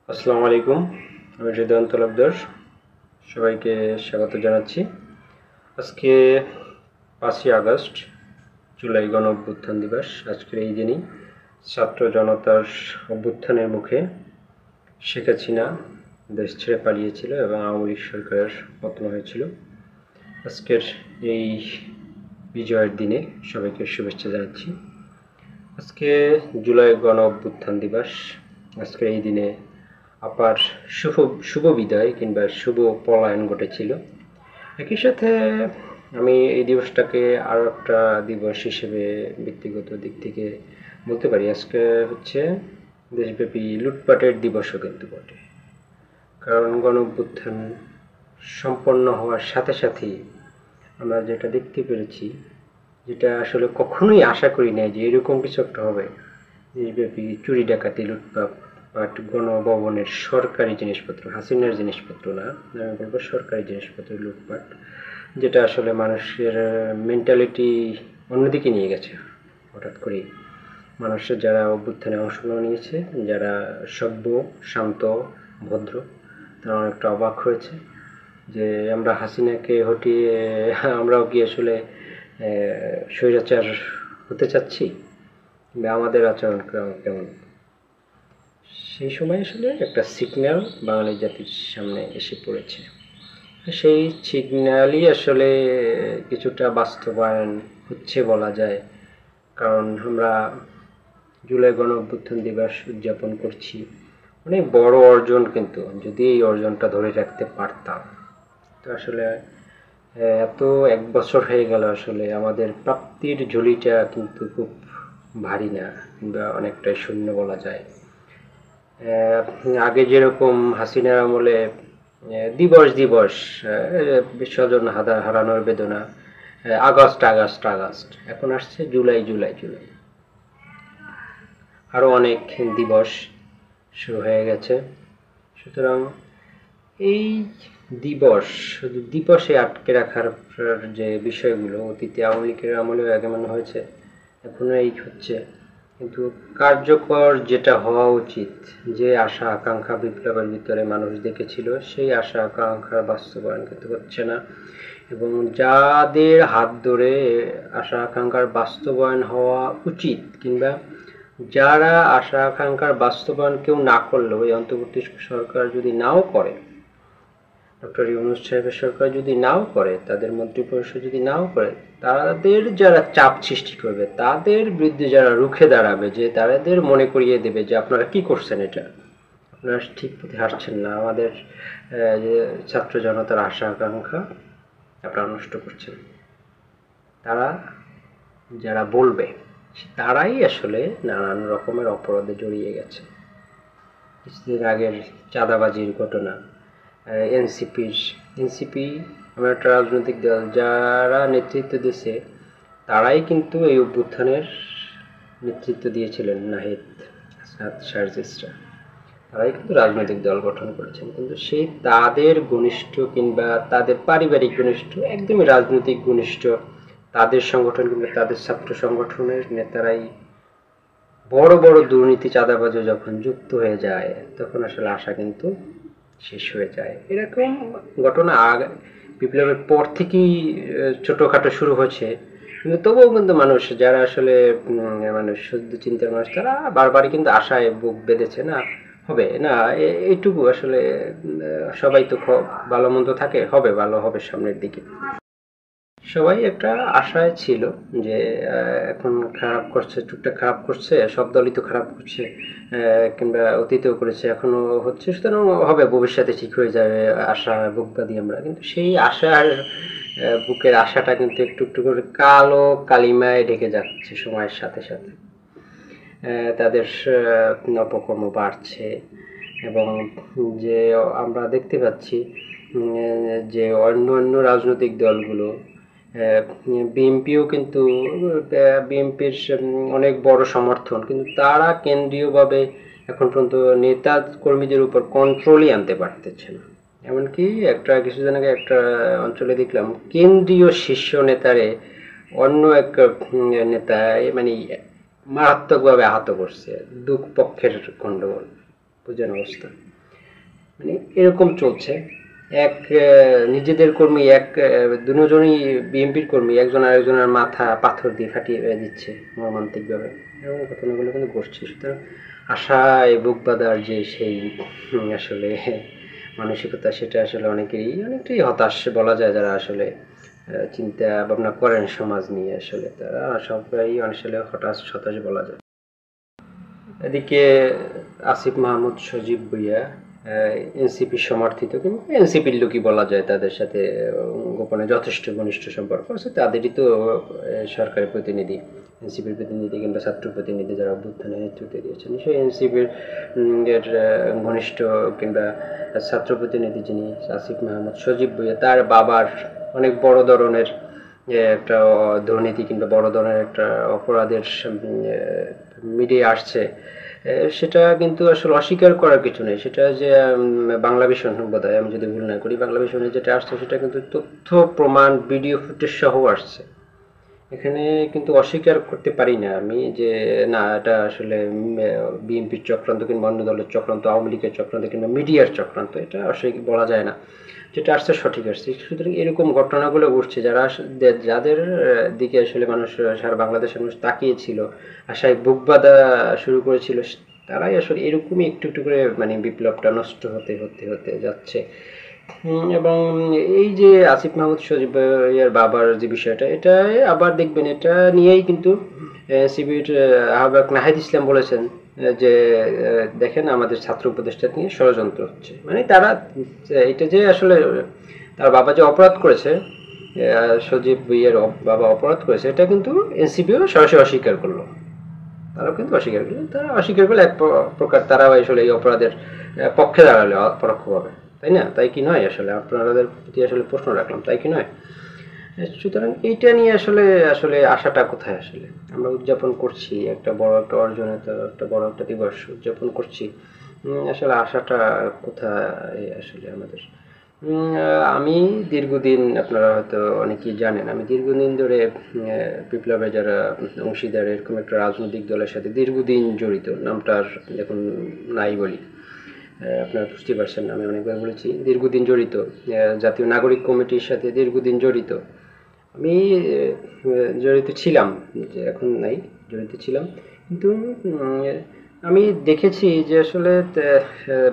আসসালামু আলাইকুম। আমি হৃদয়ন তলবদার। সবাইকে স্বাগত জানাচ্ছি। আজকে 5ই আগস্ট, জুলাই গণ অভ্যুত্থান দিবস। আজকের এই দিনই ছাত্র জনতার অভ্যুত্থানের মুখে শেখ হাসিনা দেশ ছেড়ে পালিয়েছিল এবং আওয়ামী লীগ সরকারের পতন হয়েছিল। আজকের এই বিজয়ের দিনে সবাইকে শুভেচ্ছা জানাচ্ছি। আজকে জুলাই গণ অভ্যুত্থান দিবস। আজকের এই দিনে আপার শুভ বিদায় কিংবা শুভ পলায়ন ঘটেছিল। একই সাথে আমি এই দিবসটাকে আরও একটা দিবস হিসেবে ব্যক্তিগত দিক থেকে বলতে পারি। আজকে হচ্ছে দেশব্যাপী লুটপাটের দিবসও কিন্তু বটে। কারণ গণ অভ্যুত্থান সম্পন্ন হওয়ার সাথে সাথেই আমরা যেটা দেখতে পেরেছি, যেটা আসলে কখনোই আশা করি নাই যে এরকম কিছু একটা হবে। দেশব্যাপী চুরি ডাকাতি লুটপাট, গণভবনের সরকারি জিনিসপত্র, হাসিনার জিনিসপত্র না, আমি বলবো সরকারি জিনিসপত্র লুটপাট, যেটা আসলে মানুষের মেন্টালিটি অন্যদিকে নিয়ে গেছে। হঠাৎ করে মানুষের যারা অভ্যুত্থানে অংশগ্রহণ নিয়েছে, যারা সভ্য, শান্ত, ভদ্র, তারা অনেকটা অবাক হয়েছে যে আমরা হাসিনাকে হটিয়ে আমরাও কি আসলে স্বৈরাচার হতে চাচ্ছি, কিংবা আমাদের আচরণ কেমন। সেই সময় আসলে একটা সিগন্যাল বাঙালি জাতির সামনে এসে পড়েছে। সেই সিগন্যালই আসলে কিছুটা বাস্তবায়ন হচ্ছে বলা যায়। কারণ আমরা জুলাই গণ অভ্যুত্থান দিবস উদযাপন করছি, অনেক বড় অর্জন, কিন্তু যদি এই অর্জনটা ধরে রাখতে পারতাম তো আসলে এত 1 বছর হয়ে গেল, আসলে আমাদের প্রাপ্তির ঝুলিটা কিন্তু খুব ভারী না, কিংবা অনেকটাই শূন্য বলা যায়। আগে যেরকম হাসিনার আমলে দিবস দিবস স্বজন হারানোর বেদনা, আগস্ট আগস্ট আগস্ট, এখন আসছে জুলাই জুলাই জুলাই, আরও অনেক দিবস শুরু হয়ে গেছে। সুতরাং এই দিবস শুধু দিবসে আটকে রাখার যে বিষয়গুলো অতীতে আওয়ামী লীগের আমলেও এমন হয়েছে, এখনো এই হচ্ছে, কিন্তু কার্যকর যেটা হওয়া উচিত, যে আশা আকাঙ্ক্ষা বিপ্লবের ভিতরে মানুষ দেখেছিল, সেই আশা আকাঙ্ক্ষার বাস্তবায়ন কিন্তু হচ্ছে না। এবং যাদের হাত ধরে আশা আকাঙ্ক্ষার বাস্তবায়ন হওয়া উচিত, কিংবা যারা আশা আকাঙ্ক্ষার বাস্তবায়ন কেউ না করলেও এই অন্তর্বর্তী সরকার যদি নাও করে, ডক্টর ইউনূস সাহেবের সরকার যদি নাও করে, তাদের মন্ত্রিপরিষদ যদি নাও করে, তাদের যারা চাপ সৃষ্টি করবে, তাদের বিরুদ্ধে যারা রুখে দাঁড়াবে, যে তাদের মনে করিয়ে দেবে যে আপনারা কি করছেন, এটা আপনারা ঠিক পথে হাঁটছেন না, আমাদের ছাত্র জনতার আশা আকাঙ্ক্ষা আপনারা নষ্ট করছেন, তারা যারা বলবে, তারাই আসলে নানান রকমের অপরাধে জড়িয়ে গেছে। কিছুদিন আগের চাঁদাবাজির ঘটনা, এনসিপি আমার একটা রাজনৈতিক দল, যারা নেতৃত্ব দিয়েছে তারাই কিন্তু এই অভ্যুত্থানের নেতৃত্ব দিয়েছিলেন। নাহিদ, হাসনাত, শারজিসরা, তারাই কিন্তু রাজনৈতিক দল গঠন করেছেন, কিন্তু সেই তাদের ঘনিষ্ঠ কিংবা তাদের পারিবারিক ঘনিষ্ঠ, একদমই রাজনৈতিক ঘনিষ্ঠ তাদের সংগঠন কিংবা তাদের ছাত্র সংগঠনের নেতারাই বড় বড় দুর্নীতি চাঁদাবাজে যখন যুক্ত হয়ে যায়, তখন আসলে আশা কিন্তু শেষ হয়ে যায়। এরকম ঘটনা বিপ্লবের পর থেকেই ছোটখাটো শুরু হয়েছে, কিন্তু তবুও কিন্তু মানুষ, যারা আসলে মানুষ শুদ্ধ চিন্তার মানুষ, তারা বারবারই কিন্তু আশায় বুক বেঁধেছে, না হবে না, এইটুকু আসলে সবাই তো ভালো মন্দ থাকে, হবে, ভালো হবে সামনের দিকে, সবাই একটা আশায় ছিল যে এখন খারাপ করছে, টুকটাক খারাপ করছে, সব দলই তো খারাপ করছে, কিংবা অতীতেও করেছে, এখনো হচ্ছে, সুতরাং হবে, ভবিষ্যতে ঠিক হয়ে যাবে, আশা বুক বাঁধি আমরা। কিন্তু সেই আশার বুকের আশাটা কিন্তু একটু একটু করে কালো কালিমায় ঢেকে যাচ্ছে সময়ের সাথে সাথে। তাদের অপকর্ম বাড়ছে, এবং যে আমরা দেখতে পাচ্ছি যে অন্য অন্য রাজনৈতিক দলগুলো, বিএনপিও কিন্তু, বিএনপির অনেক বড় সমর্থন, কিন্তু তারা কেন্দ্রীয়ভাবে এখন পর্যন্ত নেতা কর্মীদের উপর কন্ট্রোলই আনতে পারতেছে না। এমনকি কিছুদিন আগে একটা অঞ্চলে দেখলাম, কেন্দ্রীয় শীর্ষ নেতারে অন্য এক নেতা মানে মারাত্মকভাবে আহত করছে, দুপক্ষের গন্ডগোল, বুঝেন অবস্থা। মানে এরকম চলছে। এক নিজেদের কর্মী এক দুজনই বিএনপির কর্মী একজন আরেকজনের মাথা পাথর দিয়ে ফাটিয়ে দিচ্ছে মর্মান্তিকভাবে, এরকম ঘটনাগুলো কিন্তু ঘটছে। সুতরাং আশায় বুক বাঁধার যে সেই আসলে মানসিকতা, সেটা আসলে অনেকটাই হতাশ বলা যায়। যারা আসলে চিন্তা ভাবনা করেন সমাজ নিয়ে, আসলে তারা সবাই আসলে হতাশ হতাশ বলা যায়। এদিকে আসিফ মাহমুদ সজীব ভুঁইয়া এনসিপি সমর্থিত, কিন্তু এনসিপির লোকই বলা যায়, তাদের সাথে গোপনে যথেষ্ট ঘনিষ্ঠ সম্পর্ক আছে। তাদেরই তো সরকারি প্রতিনিধি, এনসিপির প্রতিনিধি কিংবা ছাত্র প্রতিনিধি যারা অভ্যুত্থানে নেতৃত্ব দিয়েছেন, সেই এনসিপির এর ঘনিষ্ঠ কিংবা ছাত্র প্রতিনিধি যিনি আসিফ মাহমুদ সজীব ভুঁইয়া, তার বাবার অনেক বড় ধরনের একটা দুর্নীতি কিংবা বড় ধরনের একটা অপরাধের মিডিয়া আসছে, সেটা কিন্তু আসলে অস্বীকার করার কিছু নেই। সেটা যে বাংলা ভিশন বোধহয়, আমি যদি ভুল না করি, বাংলা ভিশনে যেটা আসছে সেটা কিন্তু তথ্য প্রমাণ ভিডিও ফুটেজ সহ আসছে। এখানে কিন্তু অস্বীকার করতে পারি না আমি যে না, এটা আসলে বিএনপির চক্রান্ত কিংবা অন্য দলের চক্রান্ত, আওয়ামী লীগের চক্রান্ত কিংবা মিডিয়ার চক্রান্ত, এটা অস্বীকার বলা যায় না। যেটা আসছে সঠিক আসছে। সুতরাং এরকম ঘটনাগুলো ঘটছে, যাদের দিকে আসলে মানুষ, সারা বাংলাদেশের মানুষ তাকিয়েছিল, আশায় বুক বাঁধা শুরু করেছিল, তারাই আসলে এরকমই একটু একটু করে মানে বিপ্লবটা নষ্ট হতে হতে হতে যাচ্ছে। এবং এই যে আসিফ মাহমুদ সজীব এর বাবার যে বিষয়টা, এটা আবার দেখবেন, এটা নিয়েই কিন্তু সিবির আহ্বায়ক নাহিদ ইসলাম বলেছেন যে দেখেন আমাদের ছাত্র উপদেষ্টা নিয়ে ষড়যন্ত্র হচ্ছে। মানে তারা এটা যে আসলে তার বাবা যে অপরাধ করেছে, সজীব ভুঁইয়ার বাবা অপরাধ করেছে, এটা কিন্তু এনসিপিও সরাসরি অস্বীকার করলো। তারাও কিন্তু অস্বীকার করলো, তারা অস্বীকার করলে এক প্রকার তারাও আসলে এই অপরাধের পক্ষে দাঁড়ালে পরোক্ষভাবে, তাই না? তাই কি নয়? আসলে আপনাদের প্রতি আসলে প্রশ্ন রাখলাম, তাই কি নয়? সুতরাং এইটা নিয়ে আসলে আসলে আশাটা কোথায়? আসলে আমরা উদযাপন করছি একটা বড় একটা অর্জনের, একটা বড় একটা দিবস উদযাপন করছি, আসলে আশাটা কোথায় আসলে আমাদের? আমি দীর্ঘদিন, আপনারা হয়তো অনেকেই জানেন, আমি দীর্ঘদিন ধরে বিপ্লবে যারা অংশীদার এরকম একটা রাজনৈতিক দলের সাথে দীর্ঘদিন জড়িত। নামটার এখন নাই বলি, আপনারা বুঝতে পারছেন, আমি অনেকবার বলেছি দীর্ঘদিন জড়িত। জাতীয় নাগরিক কমিটির সাথে দীর্ঘদিন জড়িত। আমি জড়িত ছিলাম, যে এখন নাই, জড়িত ছিলাম। কিন্তু আমি দেখেছি যে আসলে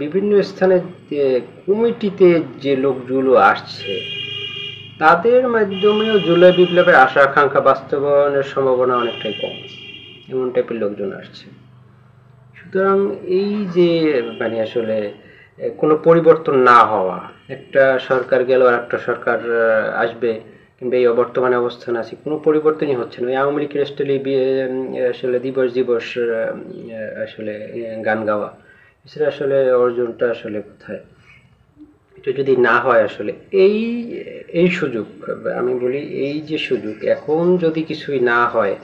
বিভিন্ন স্থানে কমিটিতে যে লোকগুলো আসছে, তাদের মাধ্যমেও জুলাই বিপ্লবের আশা আকাঙ্ক্ষা বাস্তবায়নের সম্ভাবনা অনেকটাই কম, এমন টাইপের লোকজন আসছে। সুতরাং এই যে মানে আসলে কোনো পরিবর্তন না হওয়া, একটা সরকার গেল আর একটা সরকার আসবে, কিংবা এই বর্তমানে অবস্থান আছে, কোনো পরিবর্তনই হচ্ছে না। ওই আওয়ামী লীগের স্টাইলে আসলে দিবস দিবস আসলে গান গাওয়া, এছাড়া আসলে অর্জনটা আসলে কোথায়? এটা যদি না হয় আসলে এই এই সুযোগ, আমি বলি এই যে সুযোগ, এখন যদি কিছুই না হয়,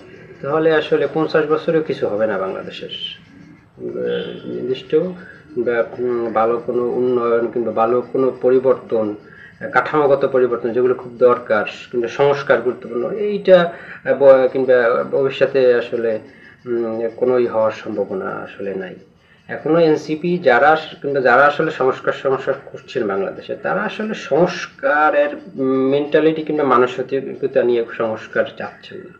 তাহলে আসলে 50 বছরেও কিছু হবে না বাংলাদেশের। নির্দিষ্ট বা ভালো কোনো উন্নয়ন কিংবা ভালো কোনো পরিবর্তন, কাঠামোগত পরিবর্তন যেগুলো খুব দরকার, কিংবা সংস্কার গুরুত্বপূর্ণ, এইটা কিংবা ভবিষ্যতে আসলে কোনোই হওয়ার সম্ভাবনা আসলে নাই। এখনো এনসিপি যারা কিংবা যারা আসলে সংস্কার করছেন বাংলাদেশে, তারা আসলে সংস্কারের মেন্টালিটি কিংবা মানসিকতা নিয়ে সংস্কার চাচ্ছেন না।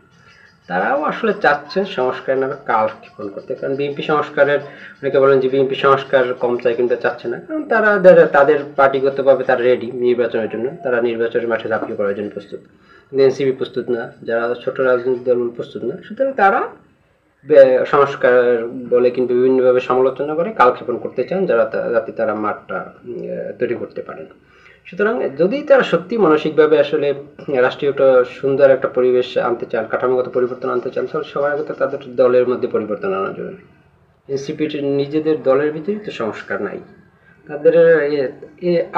তারাও আসলে চাচ্ছেন সংস্কারের নামে কালক্ষেপণ করতে। কারণ বিএনপি সংস্কারের, অনেকে বলেন যে বিএনপি সংস্কার কম চায় কিন্তু চাচ্ছে না, কারণ তারা তাদের পার্টিগতভাবে তারা রেডি নির্বাচনের জন্য, তারা নির্বাচনের মাঠে ঝাঁপিয়ে পড়ার জন্য প্রস্তুত। কিন্তু এনসিপি প্রস্তুত না, যারা ছোট রাজনৈতিক দল প্রস্তুত না। সুতরাং তারা সংস্কার বলে কিন্তু বিভিন্নভাবে সমালোচনা করে কালক্ষেপণ করতে চান, যাতে তারা মাঠটা তৈরি করতে পারেন। সুতরাং যদি তারা সত্যি মানসিকভাবে আসলে রাষ্ট্রীয় একটা সুন্দর একটা পরিবেশ আনতে চান, কাঠামোগত পরিবর্তন আনতে চান, তাহলে সবার আগে তো তাদের দলের মধ্যে পরিবর্তন আনা জরুরি। এনসিপির নিজেদের দলের ভিতরেই তো সংস্কার নাই। তাদের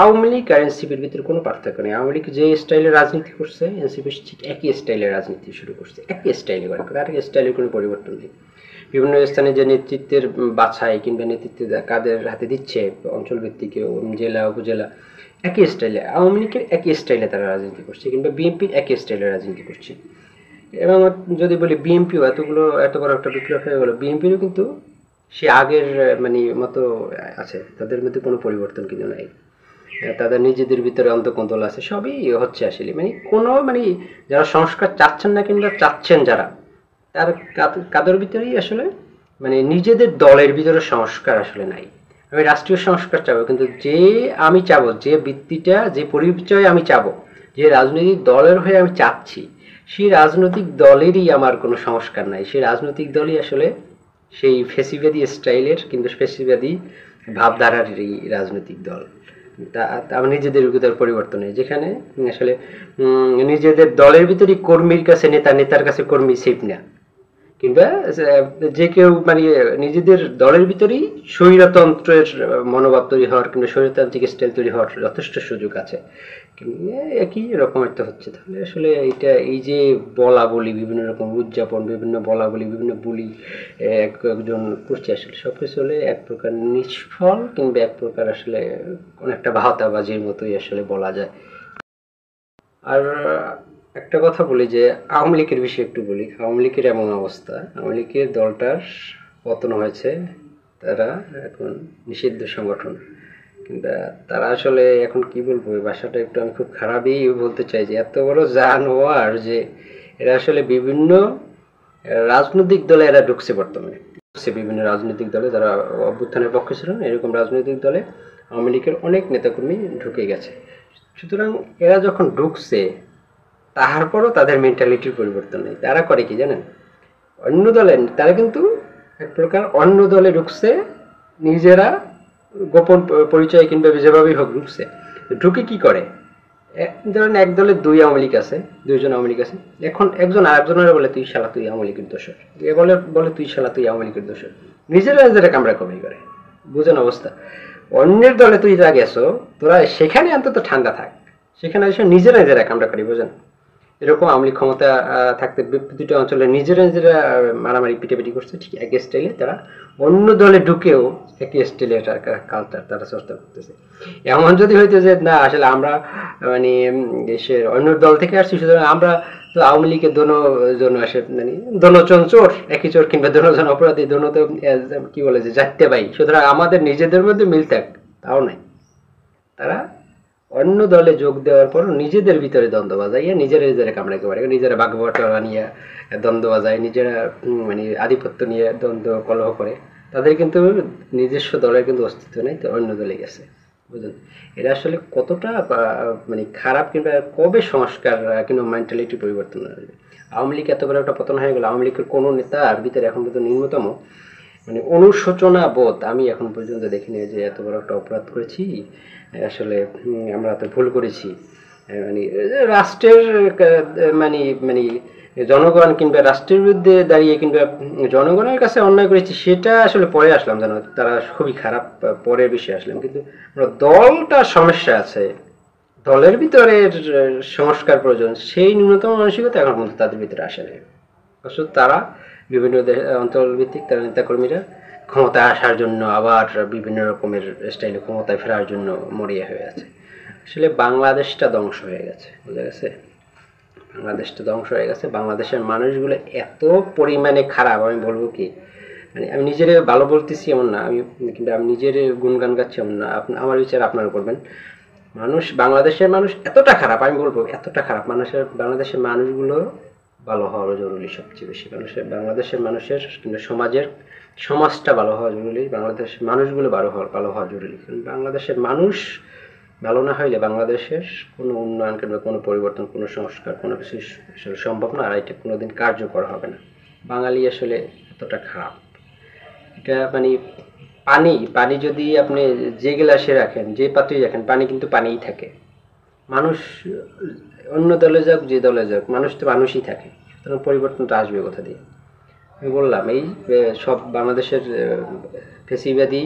আওয়ামী লীগ আর এনসিপির ভিতরে কোনো পার্থক্য নেই। আওয়ামী লীগ যে স্টাইলে রাজনীতি করছে, এনসিপি ঠিক একই স্টাইলে রাজনীতি শুরু করছে, একই স্টাইলে করে, আর স্টাইলের কোনো পরিবর্তন নেই। বিভিন্ন স্থানে যে নেতৃত্বের বাছাই কিংবা নেতৃত্ব কাদের হাতে দিচ্ছে, অঞ্চল ভিত্তিক, জেলা উপজেলা, একই স্টাইলে আওয়ামী লীগের একই স্টাইলে তারা রাজনীতি করছে, কিংবা বিএনপির একই স্টাইলে রাজনীতি করছে। এবং যদি বলি বিএনপিও এত বড় একটা বিপ্লব হয়ে গেল, বিএনপিরও কিন্তু সে আগের মানে মতো আছে, তাদের মধ্যে কোনো পরিবর্তন কিন্তু নাই। তাদের নিজেদের ভিতরে অন্তর্কন্দল আছে, সবই হচ্ছে আসলে মানে কোনো মানে যারা সংস্কার চাচ্ছেন না কিংবা চাচ্ছেন যারা, তার কাদের ভিতরেই আসলে মানে নিজেদের দলের ভিতরে সংস্কার আসলে নাই। আমি রাষ্ট্রীয় সংস্কার চাবো, কিন্তু যে আমি চাবো যে ভিত্তিটা যে পরিচয় আমি চাবো, যে রাজনৈতিক দলের হয়ে আমি চাচ্ছি, সেই রাজনৈতিক দলেরই আমার কোনো সংস্কার নাই। সেই রাজনৈতিক দলই আসলে সেই ফেসিবাদী স্টাইলের কিন্তু ফেসিবাদী ভাবধারারই রাজনৈতিক দল। আমার নিজেদের ভিতরে পরিবর্তন নেই, যেখানে আসলে নিজেদের দলের ভিতরে কর্মীর কাছে নেতা, নেতার কাছে কর্মী সেফ না, কিংবা যে কেউ মানে নিজেদের দলের ভিতরেই স্বৈরতন্ত্রের মনোভাব তৈরি হওয়ার কিংবা স্বৈরতান্ত্রিক স্টাইল তৈরি হওয়ার যথেষ্ট সুযোগ আছে। একই রকম একটা হচ্ছে। তাহলে আসলে এইটা এই যে বলা বলি, বিভিন্ন রকম উদযাপন, বিভিন্ন বলা বলি, বিভিন্ন বুলি একজন করছে, আসলে সবকিছু হলে এক প্রকার নিষ্ফল কিংবা এক প্রকার আসলে অনেকটা ভাওতাবাজির মতোই আসলে বলা যায়। আর একটা কথা বলি যে আওয়ামী লীগের বিষয়ে একটু বলি। আওয়ামী লীগের এমন অবস্থা, আওয়ামী লীগের দলটার পতন হয়েছে, তারা এখন নিষিদ্ধ সংগঠন। কিন্তু তারা আসলে এখন কি বলবো, এই ভাষাটা একটু আমি খুব খারাপই বলতে চাই, যে এত বড় জানোয়ার যে এরা আসলে বিভিন্ন রাজনৈতিক দলে এরা ঢুকছে বর্তমানে, ঢুকছে বিভিন্ন রাজনৈতিক দলে, যারা অভ্যুত্থানের পক্ষে ছিলেন এরকম রাজনৈতিক দলে আওয়ামী লীগের অনেক নেতাকর্মী ঢুকে গেছে। সুতরাং এরা যখন ঢুকছে, তারপরও তাদের মেন্টালিটির পরিবর্তন নেই। তারা করে কি জানেন, অন্য দলে তারা কিন্তু এক প্রকার অন্য দলে ঢুকছে, নিজেরা গোপন পরিচয় কিংবা যেভাবেই হোক ঢুকছে। ঢুকে কি করে, ধরেন এক দলে দুই আওয়ামী লীগ আছে, দুইজন আওয়ামী লীগ আছে, এখন একজন আরেকজনের বলে তুই শালা তুই আওয়ামী লীগের দোষর, এ বলে বলে তুই শালা তুই আওয়ামী লীগের দোষর, নিজেরা নিজেরা কামড়া কমাই করে। বুঝেন অবস্থা। অন্যের দলে তুই যা গেছো, তোরা সেখানে অন্তত ঠান্ডা থাক, সেখানে এসে নিজেরা নিজেরা কামড়া করি। বুঝেন, এরকম আওয়ামী লীগ ক্ষমতা থাকতে দুটো অঞ্চলে নিজেরা নিজেরা মারামারি পিটাপিটি করছে, ঠিক একই স্টাইলে তারা অন্য দলে ঢুকেও একই স্টাইলে কালচার তারা চর্চা করতেছে। এমন যদি হইতো যে না আসলে আমরা মানে দেশের অন্য দল থেকে আসছি, সুতরাং আমরা তো আওয়ামী লীগের দোনো আসে মানে দোনোজন চোর, একই চোর কিংবা দোনোজন অপরাধী, দোনো তো কি বলে যে যাইতে পাই, সুতরাং আমাদের নিজেদের মধ্যে মিল থাক, তাও নাই। তারা অন্য দলে যোগ দেওয়ার পর নিজেদের ভিতরে দ্বন্দ্ব বাজাইয়া নিজেরা নিজেরা কামড়াইতে পারে, নিজেরা বাগবটা নিয়ে দ্বন্দ্ব বাজায়, নিজেরা মানে আধিপত্য নিয়ে দ্বন্দ্ব কলহ করে। তাদের কিন্তু নিজস্ব দলের কিন্তু অস্তিত্ব নেই, তো অন্য দলে গেছে। বুঝলেন, এটা আসলে কতটা মানে খারাপ, কিংবা কবে সংস্কার কিংবা মেন্টালিটি পরিবর্তন আসবে। আওয়ামী লীগ এত বড় একটা পতন হয়ে গেল, আওয়ামী লীগের কোনো নেতার ভিতরে এখন পর্যন্ত ন্যূনতম মানে অনুশোচনা বোধ আমি এখন পর্যন্ত দেখিনি, যে এত বড় একটা অপরাধ করেছি, আসলে আমরা তো ভুল করেছি, মানে রাষ্ট্রের মানে মানে জনগণ কিংবা রাষ্ট্রের বিরুদ্ধে দাঁড়িয়ে কিংবা জনগণের কাছে অন্যায় করেছি, সেটা আসলে পরে আসলাম জানো, তারা খুবই খারাপ পরের বিষয়ে আসলাম। কিন্তু দলটা সমস্যা আছে, দলের ভিতরে সংস্কার প্রয়োজন, সেই ন্যূনতম মানসিকতা এখন পর্যন্ত তাদের ভিতরে আসে না। অথচ তারা বিভিন্ন অঞ্চল ভিত্তিক তারা নেতাকর্মীরা ক্ষমতায় আসার জন্য আবার বিভিন্ন রকমের স্টাইলে ক্ষমতায় ফেরার জন্য মরিয়া হয়ে আছে। আসলে বাংলাদেশটা ধ্বংস হয়ে গেছে, বুঝা গেছে, বাংলাদেশটা ধ্বংস হয়ে গেছে। বাংলাদেশের মানুষগুলো এত পরিমাণে খারাপ, আমি বলবো কি মানে আমি নিজের ভালো বলতেছি এমন না, আমি কিন্তু আমি নিজের গুণগান গাচ্ছি এমন না, আমার বিচার আপনারা করবেন। মানুষ, বাংলাদেশের মানুষ এতটা খারাপ, আমি বলবো এতটা খারাপ, বাংলাদেশের মানুষগুলো ভালো হওয়া জরুরি, সবচেয়ে বেশি বাংলাদেশের মানুষের কিংবা সমাজটা ভালো হওয়া জরুরি, বাংলাদেশের মানুষগুলো ভালো হওয়া জরুরি। কারণ বাংলাদেশের মানুষ ভালো না হইলে বাংলাদেশের কোনো উন্নয়ন কিংবা কোনো পরিবর্তন, কোনো সংস্কার, কোনো কিছু আসলে সম্ভব না, আর এটা কোনোদিন কার্যকর হবে না। বাঙালি আসলে এতটা খারাপ। এটা মানে পানি যদি আপনি যে গ্লাসে রাখেন, যে পাত্রেই রাখেন, পানি কিন্তু পানিই থাকে। মানুষ অন্য দলে যাক, যে দলে যাক, মানুষ তো মানুষই থাকে। সুতরাং পরিবর্তনটা আসবে কোথা দিয়ে? আমি বললাম এই সব বাংলাদেশের ফেসিবাদী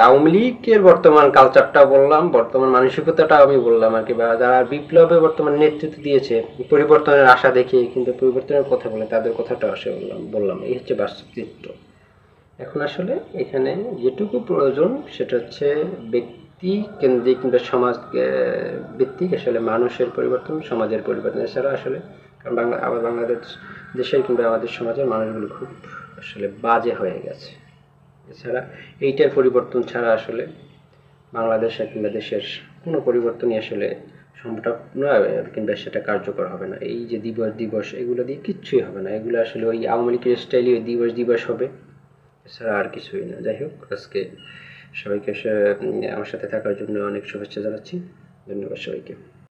আওয়ামী লীগের বর্তমান কালচারটা বললাম, বর্তমান মানসিকতাটা আমি বললাম আর কি, বা যারা বিপ্লবে বর্তমান নেতৃত্ব দিয়েছে পরিবর্তনের আশা দেখে কিন্তু পরিবর্তনের কথা বলে, তাদের কথাটা আসে বললাম এই হচ্ছে বাস্তব চিত্র। এখন আসলে এখানে যেটুকু প্রয়োজন সেটা হচ্ছে ব্যক্তি কেন্দ্রিক কিংবা সমাজ ভিত্তিক আসলে মানুষের পরিবর্তন, সমাজের পরিবর্তন। এছাড়া আসলে বাংলাদেশ দেশের কিংবা আমাদের সমাজের মানুষগুলো খুব আসলে বাজে হয়ে গেছে। এছাড়া এইটার পরিবর্তন ছাড়া আসলে বাংলাদেশ কিংবা দেশের কোনো পরিবর্তনই আসলে সম্ভব নয়, কিংবা সেটা কার্যকর হবে না। এই যে দিবস দিবস এগুলো দিয়ে কিচ্ছুই হবে না, এগুলো আসলে ওই আওয়ামী লীগের স্টাইলে ওই দিবস দিবস হবে, এছাড়া আর কিছুই না। যাই হোক, আজকে সবাইকে আমার সাথে থাকার জন্য অনেক শুভেচ্ছা জানাচ্ছি। ধন্যবাদ সবাইকে।